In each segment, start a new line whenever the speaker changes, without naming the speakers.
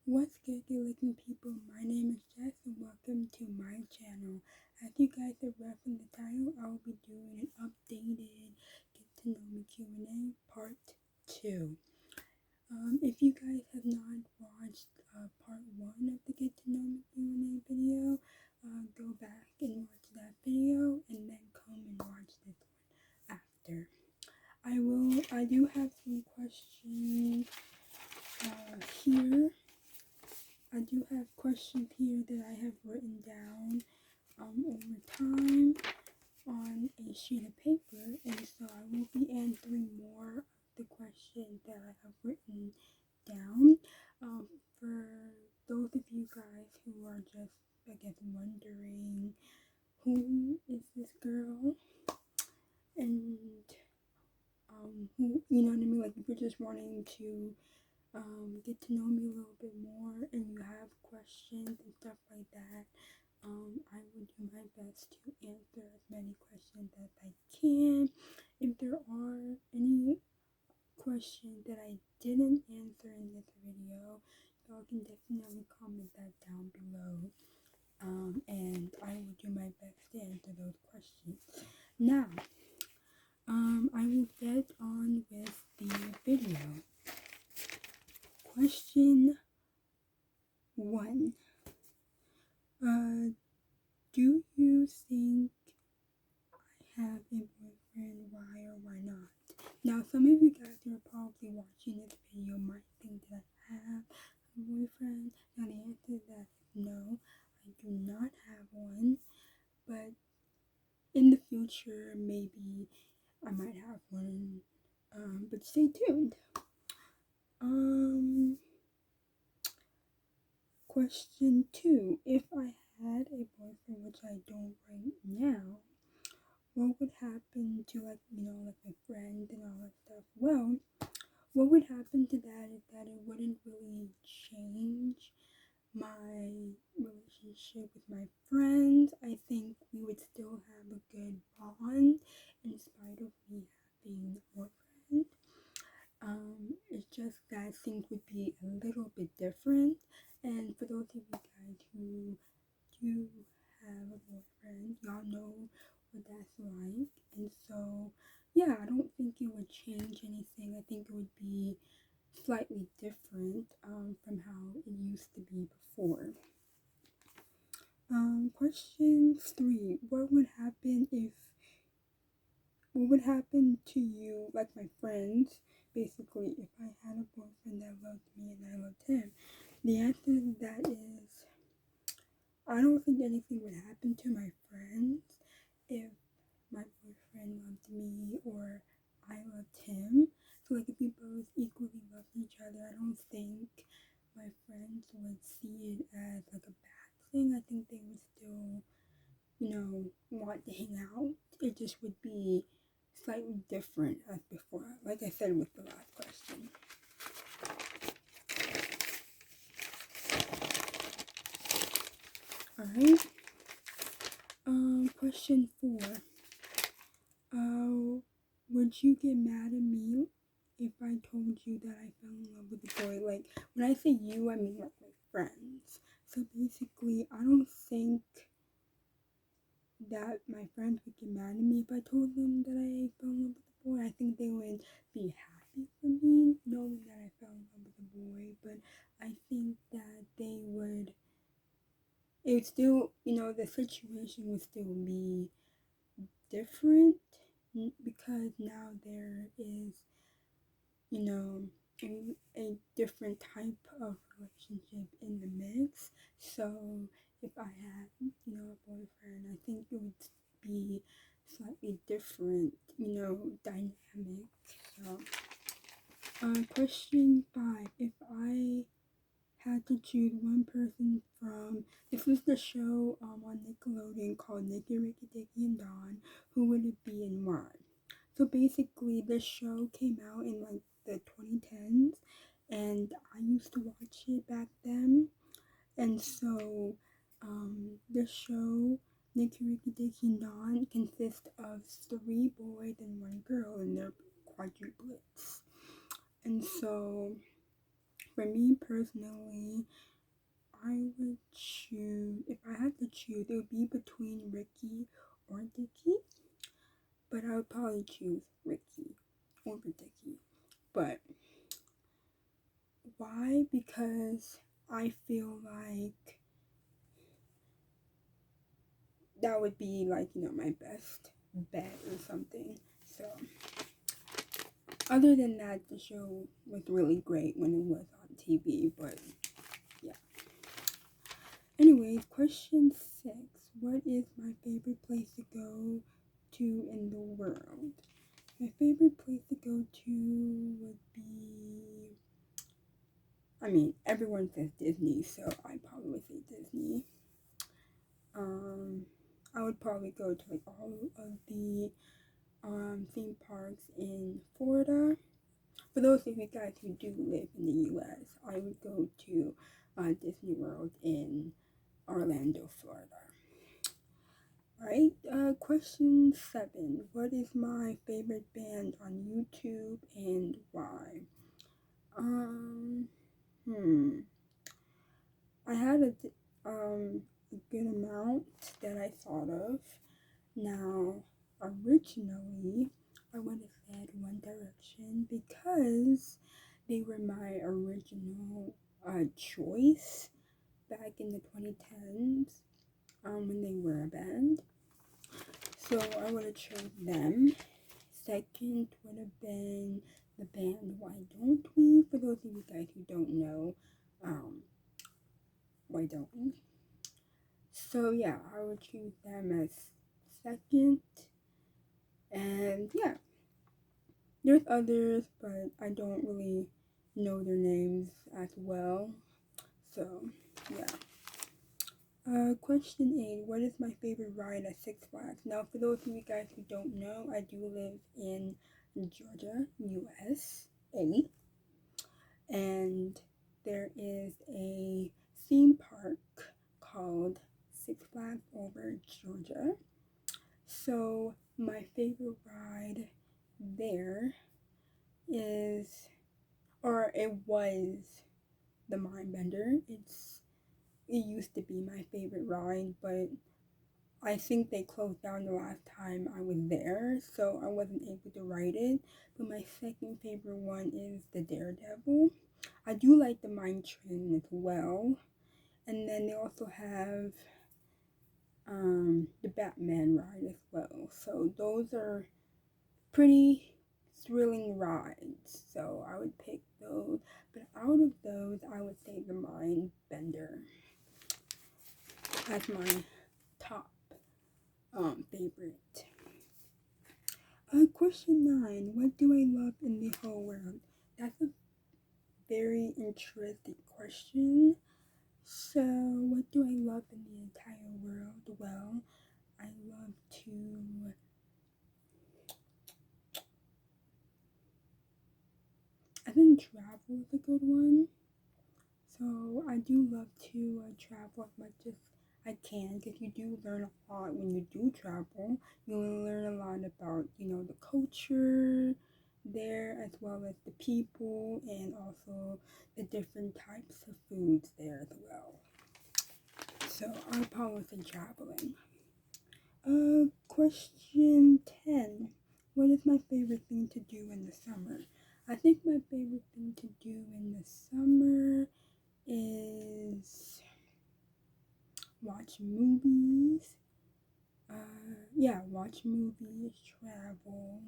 What's good, good looking people? My name is Jess and welcome to my channel. As you guys have read from the title, I will be doing an updated Get to Know Me Q&A Part 2. If you guys have not watched Part 1 of the Get to Know Me Q&A video, go back and watch that video and then come and watch this one after. I do have some questions here. I do have questions here that I have written down over time on a sheet of paper, and so I will be answering more of the questions that I have written down. For those of you guys who are just, I guess, wondering who is this girl, and who, you know what I mean, like if you're just wanting to get to know me a little bit more and you have questions and stuff like that, I will do my best to answer as many questions as I can. If there are any questions that I didn't answer in this video, y'all can definitely comment that down below. And I will do my best to answer those questions. Now, I will get on with the video. Question 1. Do you think I have a boyfriend? Why or why not? Now, some of you guys who are probably watching this video might think that I have a boyfriend. Now, the answer to that is no, I do not have one. But in the future, maybe I might have one. But stay tuned. Question 2. If I had a boyfriend, which I don't right now, what would happen to, like, like my friends and all that stuff? Well, what would happen to that is that it wouldn't really change my relationship with my friends. I think we would still have a good bond in spite of me having a boyfriend. It's just that things would be a little bit different. And for those of you guys who do have a boyfriend, y'all know what that's like. And so, yeah, I don't think it would change anything. I think it would be slightly different from how it used to be before. Question 3. What would happen to you, like my friends, basically, if I had a boyfriend that loved me and I loved him? The answer to that is, I don't think anything would happen to my friends if my boyfriend loved me or I loved him. So, like, if we both equally loved each other, I don't think my friends would see it as like a bad thing. I think they would still, want to hang out. It just would be slightly different as before, like I said with the last question. Alright. Question 4. Would you get mad at me if I told you that I fell in love with a boy? Like, when I say you, I mean like my friends. So basically, I don't think that my friends would get mad at me if I told them that I fell in love with a boy. I think they would be happy for me knowing that I fell in love with a boy, but I think that it would still, the situation would still be different because now there is, a different type of relationship in the mix. So if I had, a boyfriend, I think it would be slightly different, dynamic. So, question 5. If I had to choose one person from, this was the show on Nickelodeon called Nicky, Ricky, Dicky, and Dawn, who would it be and why? So basically, this show came out in like the 2010s, and I used to watch it back then. And so, the show Nicky, Ricky, Dicky, and Dawn consists of 3 boys and 1 girl, and they're quadruplets. And so, For me personally, I would choose, if I had to choose, it would be between Ricky or Dicky. But I would probably choose Ricky over Dicky. But why? Because I feel like that would be like, my best bet or something. So, other than that, the show was really great when it was on TV, but yeah. Anyways, question 6. What is my favorite place to go to in the world? My favorite place to go to would be, everyone says Disney, so I probably would say Disney. I would probably go to like all of the theme parks in Florida. For those of you guys who do live in the U.S., I would go to Disney World in Orlando, Florida. Alright, question 7. What is my favorite band on YouTube and why? I had a good amount that I thought of. Now, originally, I would have said One Direction because they were my original choice back in the 2010s when they were a band. So I would have chosen them. Second would have been the band Why Don't We? For those of you guys who don't know, Why Don't We? So yeah, I would choose them as second. And yeah, there's others, but I don't really know their names as well. So yeah. Question 8. What is my favorite ride at Six Flags? Now, for those of you guys who don't know, I do live in Georgia, USA. And there is a theme park called Six Flags over Georgia. So, my favorite ride there is, or it was, the Mindbender. It used to be my favorite ride, but I think they closed down the last time I was there, so I wasn't able to ride it. But my second favorite one is the Daredevil. I do like the Mine Train as well. And then they also have the Batman ride as well. So those are pretty thrilling rides. So I would pick those. But out of those, I would say the Mind Bender as my top favorite. Question 9. What do I love in the whole world? That's a very interesting question. So, what do I love in the entire world? Well, I love to I think travel is a good one. So I do love to travel as much as I can because you do learn a lot when you do travel. You learn a lot about, the culture there as well as the people and also the different types of foods there as well. So I'll probably say traveling. Question 10. What is my favorite thing to do in the summer? I think my favorite thing to do in the summer is watch movies. Watch movies, travel,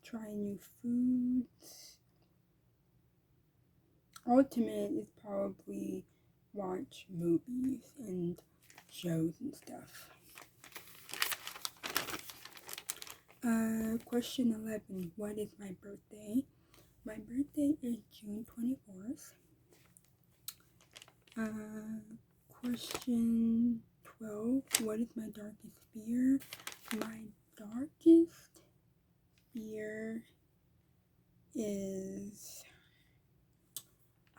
try new foods. Ultimate is probably watch movies and shows and stuff. Question 11. What is my birthday? My birthday is June 24th. Question 12. What is my darkest fear? My darkest fear is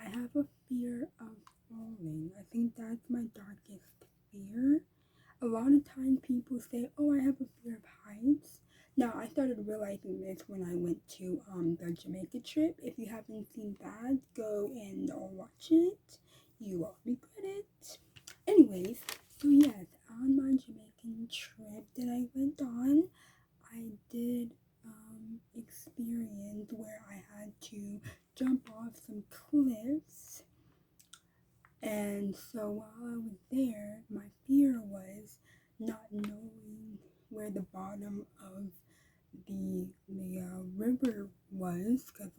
I have a fear of falling. I think that's my darkest fear. A lot of times people say, oh, I have a fear of heights. Now, I started realizing this when I went to the Jamaica trip. If you haven't seen that, go and watch it. You won't regret it. Anyways, so yes, on my Jamaican trip that I went on, I did experience where I had to jump off some cliffs. And so while I was there, my fear was not knowing where the bottom of the river was, because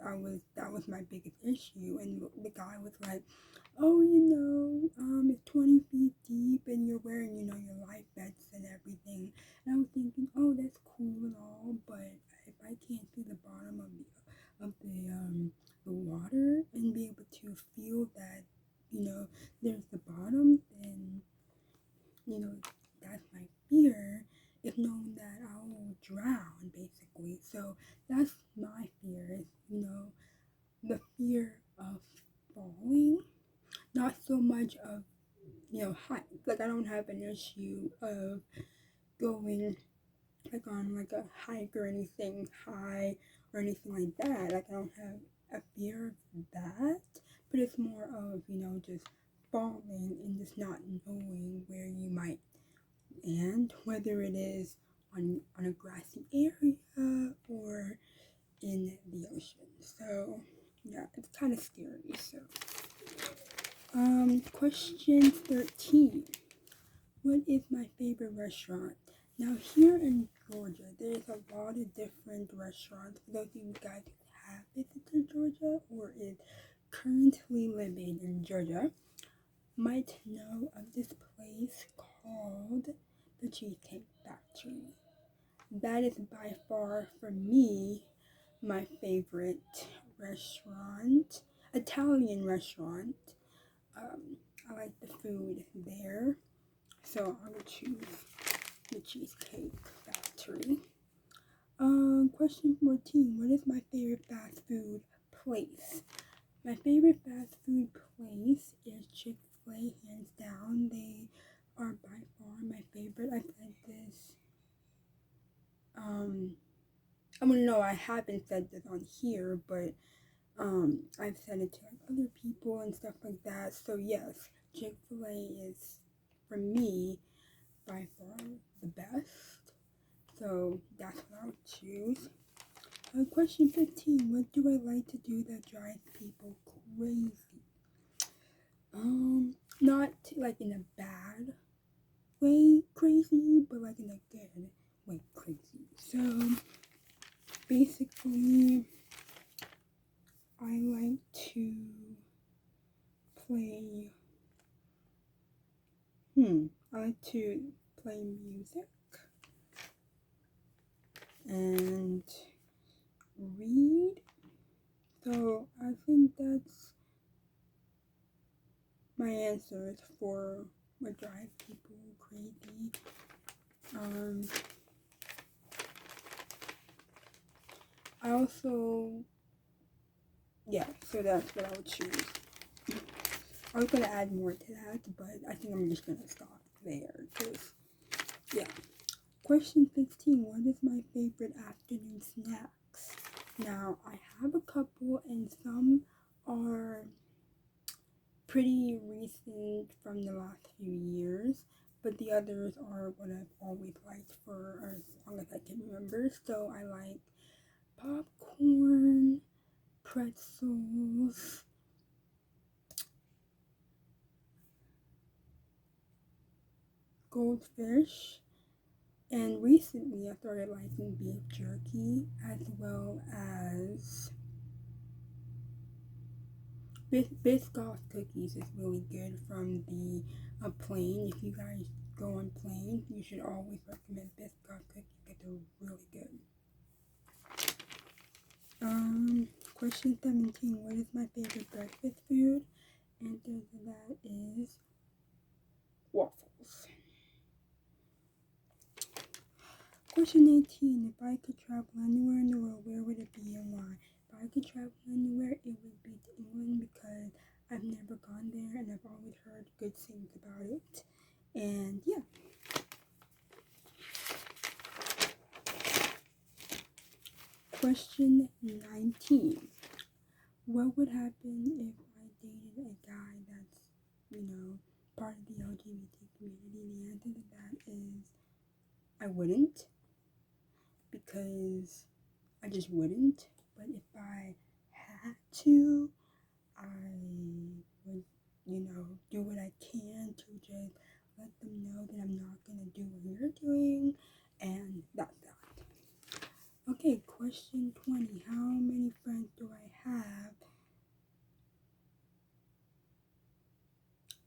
that was my biggest issue. And the guy was like, oh, it's 20 feet deep and you're wearing, your life vests and everything. And I was thinking, oh, that's cool and all, but if I can't see the bottom of the water and be able to feel that, there's the bottom, then, that's my fear, if knowing that I will drown, basically. So that's my fear, the fear of falling, not so much of, height. Like, I don't have an issue of going, like, on, like, a hike or anything high or anything like that. Like, I don't have a fear of that, but it's more of, just falling and just not knowing where you might land, whether it is on a grassy area or in the ocean. So, yeah, it's kind of scary. So, question 13. What is my favorite restaurant? Now, here in Georgia, there's a lot of different restaurants. For those of you guys who have visited Georgia or is currently living in Georgia, might know of this place called the Cheesecake Factory. That is by far, for me, my favorite restaurant, Italian restaurant. I like the food there, so I would choose the Cheesecake Factory. Question 14. What is my favorite fast food place? My favorite fast food place is Chick-fil-A, hands down. They are by far my favorite. I've said this. I haven't said this on here, but I've said it to like other people and stuff like that. So yes, Chick-fil-A is, for me, by far the best. So that's what I would choose. Question 15. What do I like to do that drives people crazy? Not like in a bad way crazy, but like in a good way crazy. So basically, I like to play. I like to play music and read. So I think that's my answers for what drives people crazy. I also, so that's what I would choose. I was gonna add more to that, but I think I'm just gonna stop there. Question 15. What is my favorite afternoon snacks? Now, I have a couple, and some are pretty recent from the last few years, but the others are what I've always liked for as long as I can remember. So I like popcorn, pretzels, goldfish, and recently I started liking beef jerky, as well as Biscoff cookies is really good from the plane. If you guys go on plane, you should always recommend Biscoff cookies because they're really good. Question 17. What is my favorite breakfast food? Answer to that is waffles. Question 18. If I could travel anywhere in the world, where would it be and why? If I could travel anywhere, it would be to England because I've never gone there and I've always heard good things about it. And yeah. Question 19. What would happen if I dated a guy that's, part of the LGBT community? The answer to that is I wouldn't, because I just wouldn't. But if I had to, I would, do what I can to just let them know that I'm not going to do what you're doing, and that's that. Okay, question 20. How many friends do I have?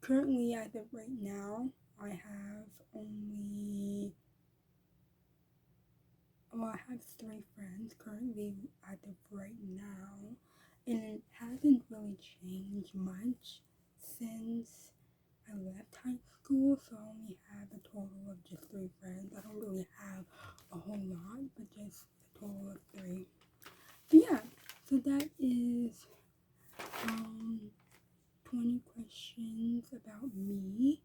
Currently, as of right now, I have I have 3 friends currently as of right now, and it hasn't really changed much since I left high school, so I only have a total of just 3 friends. I don't really have a whole lot, but just a total of 3. But yeah, so that is 20 questions about me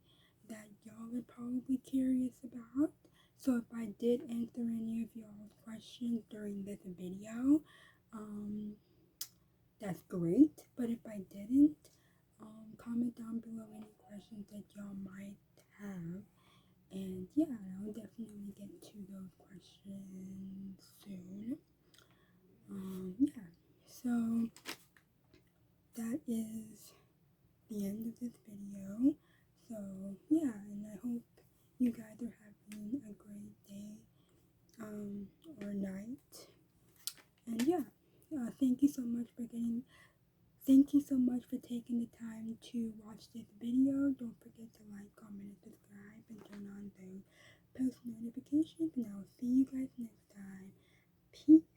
that y'all are probably curious about. So if I did answer any of y'all's questions during this video, that's great. But if I didn't, comment down below any questions that y'all might have. And yeah, I'll definitely get to those questions soon. Yeah, so that is the end of this video. So yeah, and I hope you guys are having a great day or night. And yeah, thank you so much for taking the time to watch this video. Don't forget to like, comment, and subscribe, and turn on those post notifications. And I will see you guys next time. Peace.